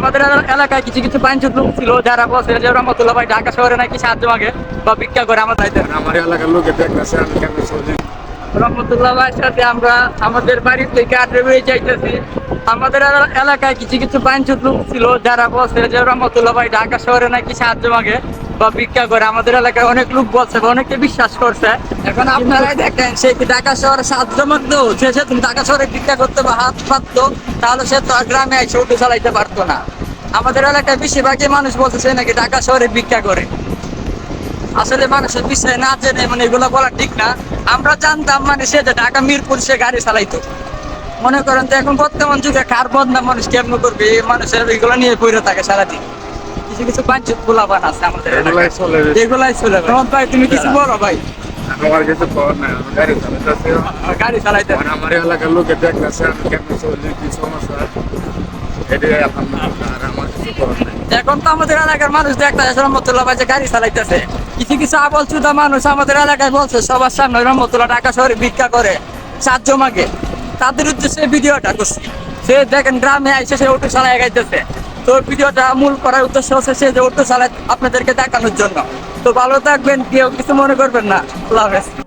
আমাদের এলাকায় কিছু কিছু পাঁচজন লোক ছিল যারা বলছে যে রহমতুল্লাহ ভাই ঢাকা শহরে নাকি সাহায্য মাগে বা ভিক্ষা করে আমাদের আমার এলাকার লোকে দেখতেছে আমি কেন চলি। রহমতুল্লাহ ভাইয়ের সাথে আমরা আমাদের বাড়ি থেকে আড্ডা বেরিয়ে যাইতেছি। আমাদের এলাকায় কিছু কিছু পাঁচজন লোক ছিল যারা বলছে যে রহমতুল্লাহ ভাই ঢাকা শহরে নাকি সাহায্য মাগে বা ভিক্ষা করে আমাদের এলাকায় অনেক লোক বলছে বা অনেকে বিশ্বাস করছে। এখন আপনারাই দেখেন সে কি ঢাকা শহরে সাহায্য মাগতো, সে তুমি ঢাকা শহরে ভিক্ষা করতে বা হাত পাততো, তাহলে সে তো আর গ্রামে এসে উঠে চালাইতে পারতো না। আমাদের এলাকায় বেশিরভাগই মানুষ বলছে সে নাকি ঢাকা শহরে ভিক্ষা করে। আসলে মানুষের বিষয়ে না জেনে মানে এগুলো বলা ঠিক না। আমরা জানতাম মানে সে যে ঢাকা মিরপুর সে গাড়ি চালাইতো। মনে করেন তো এখন বর্তমান যুগে কার বদনাম মানুষ কেমন করবে, এই মানুষের এগুলো নিয়ে পড়ে থাকে সারাদিন। কিছু কিছু বাঞ্ছিত পোলাপান আছে আমাদের এগুলাই চলে। এগুলাই চলে। রহমত ভাই তুমি কিছু বলো ভাই। আমার কিছু পাওয়ার নাই, আমি গাড়ি চালাইতেছি। গাড়ি চালাইতে মানে আমার এলাকার লোকে দেখতেছে আমি কেন চলি, কি সমস্যা এটাই এখন আর আমার কিছু পাওয়ার নাই। এখন তো আমাদের এলাকার মানুষ দেখতেছে রহমতুল্লাহ ভাই যে গাড়ি চালাইতেছে। কিছু কিছু আবল চুদা মানুষ আমাদের এলাকায় বলছে সবার সামনে রহমতুল্লাহ ঢাকা শহরে ভিক্ষা করে, সাহায্য মাগে। তাদের উদ্দেশ্যে ভিডিওটা করছি। সে দেখেন গ্রামে এসে সে অটো চালায় গাইতেছে। তো ভিডিওটা মূল করার উদ্দেশ্য হচ্ছে সে যে অটো চালায় আপনাদেরকে দেখানোর জন্য। তো ভালো থাকবেন, কেউ কিছু মনে করবেন না। আল্লাহ হাফেজ।